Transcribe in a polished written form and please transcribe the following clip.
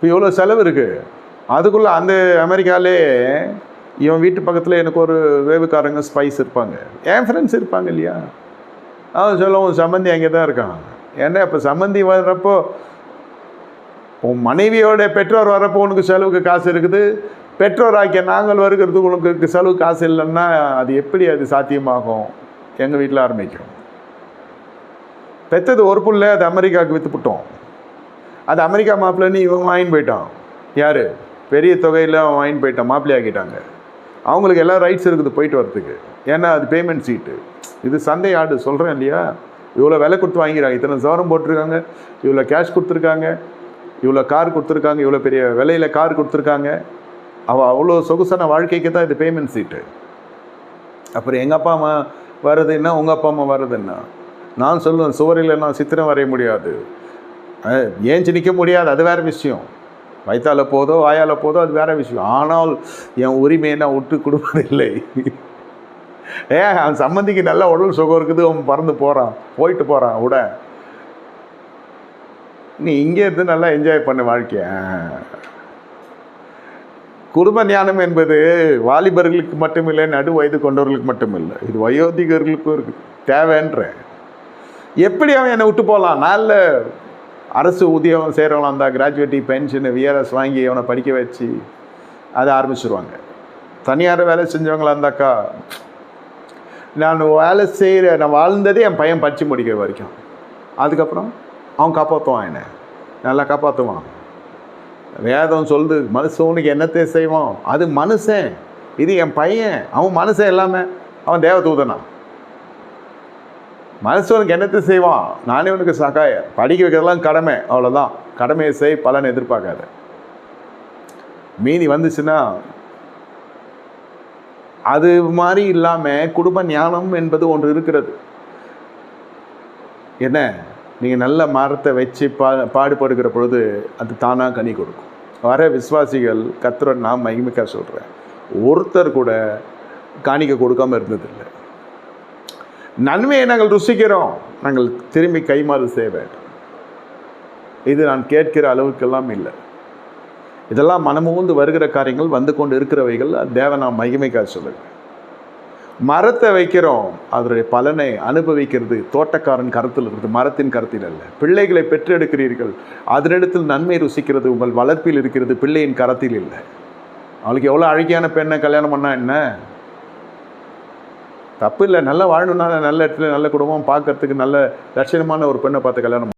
இப்போ எவ்வளோ செலவு இருக்குது. அதுக்குள்ளே அந்த அமெரிக்காவிலே இவன் வீட்டு பக்கத்தில் எனக்கு ஒரு வேவுக்காரங்க ஸ்பைஸ் இருப்பாங்க, என் ஃப்ரெண்ட்ஸ் இருப்பாங்க இல்லையா. அவன் சொல்ல உன் சம்மந்தி அங்கே தான் இருக்கான். ஏன்னா இப்போ சம்மந்தி வர்றப்போ உன் மனைவியோட பெற்றோர் வர்றப்போ உனக்கு செலவுக்கு காசு இருக்குது, பெற்றோர் ஆக்கிய நாங்கள் வருகிறதுக்கு உனக்கு செலவு காசு இல்லைன்னா அது எப்படி அது சாத்தியமாகும்? எங்கள் வீட்டில் ஆரம்பிக்கும். பெற்றது ஒரு புள்ள, அது அமெரிக்காவுக்கு விற்றுப்பிட்டோம். அது அமெரிக்கா மாப்பிள்ளைன்னு இவன் வாங்கின்னு போயிட்டான். யார்? பெரிய தொகையில் அவன் வாங்கின்னு போயிட்டான், மாப்பிள்ளை ஆக்கிட்டாங்க. அவங்களுக்கு எல்லா ரைட்ஸ் இருக்குது போயிட்டு வரத்துக்கு. ஏன்னா அது பேமெண்ட் சீட்டு. இது சந்தை ஆடு சொல்கிறேன் இல்லையா. இவ்வளோ விலை கொடுத்து வாங்கிறாங்க, இத்தனை சவரம் போட்டிருக்காங்க, இவ்வளோ கேஷ் கொடுத்துருக்காங்க, இவ்வளோ கார் கொடுத்துருக்காங்க, இவ்வளோ பெரிய விலையில் கார் கொடுத்துருக்காங்க. அவள் அவ்வளோ சொகுசான வாழ்க்கைக்கு தான் இது பேமெண்ட் சீட்டு. அப்புறம் எங்கள் அப்பா அம்மா வர்றதுன்னா உங்கள் அப்பா அம்மா வர்றதுன்னா நான் சொல்லுவேன், சுவரில் நான் சித்திரம் வரைய முடியாது, ஏஞ்சி நிற்க முடியாது, அது வேறு விஷயம். வயிற்றால் போதோ வாயால் போதோ அது வேறு விஷயம். ஆனால் என் உரிமையை நான் விட்டு கொடுப்பதில்லை. அவன் சம்மந்திக்கு நல்ல உடல் சுகம் இருக்குது, அவன் பறந்து போகிறான், போயிட்டு போகிறான் விட. நீ இங்கே இருந்து நல்லா என்ஜாய் பண்ண வாழ்க்கைய. குடும்ப ஞானம் என்பது வாலிபர்களுக்கு மட்டுமில்லை, நடு வயது கொண்டவர்களுக்கு மட்டுமில்லை, இது வயோதிகர்களுக்கும் இருக்குது, தேவைன்ற. எப்படி அவன் என்னை விட்டு போகலாம்? நல்ல அரசு ஊதியம் செய்கிறவங்களாம் இருந்தால் கிராஜுவேட்டி பென்ஷனு விஆர்எஸ் வாங்கி அவனை படிக்க வச்சு அதை ஆரம்பிச்சிருவாங்க. தனியார் வேலை செஞ்சவங்களாக இருந்தாக்கா, நான் வேலை செய்கிற நான் வாழ்ந்ததே என் பையன் படித்து முடிக்கிற வரைக்கும், அதுக்கப்புறம் அவன் காப்பாற்றுவான், என்னை நல்லா காப்பாற்றுவான். வேதம் சொல்லுது மனுஷனுக்கு என்னத்தை செய்வான், அது மனுஷன். இது என் பையன், அவன் மனுஷன் எல்லாமே, அவன் தேவதூதனா. மனுஷனுக்கு என்னத்தை செய்வான், நானே உனக்கு சகாய. படிக்க வைக்கிறதெல்லாம் கடமை, அவ்வளோதான். கடமையை செய், பலன் எதிர்பார்க்காத. மீதி வந்துச்சுன்னா அது மாதிரி இல்லாமல் குடும்ப ஞானம் என்பது ஒன்று இருக்கிறது. என்ன, நீங்கள் நல்ல மரத்தை வச்சு பாடுபடுகிற பொழுது அது தானாக கனி கொடுக்கும். வர விசுவாசிகள் கர்த்தரை நான் மகிமைக்காக சொல்கிறேன், ஒருத்தர் கூட காணிக்க கொடுக்காமல் இருந்ததில்லை. நன்மையை நாங்கள் ருசிக்கிறோம், நாங்கள் திரும்பி கைமாறு செய்ய வேண்டும். இது நான் கேட்கிற அளவுக்கெல்லாம் இல்லை. இதெல்லாம் மனமுந்து வருகிற காரியங்கள், வந்து கொண்டு இருக்கிறவைகள். தேவ நான் மகிமைக்காக சொல்லுங்கள். மரத்தை வைக்கிறோம், அதனுடைய பலனை அனுபவிக்கிறது தோட்டக்காரன் கருத்தில் இருக்குது, மரத்தின் கருத்தில் அல்ல. பிள்ளைகளை பெற்றெடுக்கிறீர்கள், அதனிடத்தில் நன்மை ருசிக்கிறது உங்கள் வளர்ப்பில் இருக்கிறது, பிள்ளையின் கரத்தில் இல்லை. அவளுக்கு எவ்வளோ அழகியான பெண்ணை கல்யாணம் பண்ணால் என்ன தப்பு இல்லை. நல்லா வாழணும்னா நல்ல இடத்துல நல்ல குடும்பம் பார்க்கறதுக்கு நல்ல லட்சணமான ஒரு பெண்ணை பார்த்து கல்யாணம்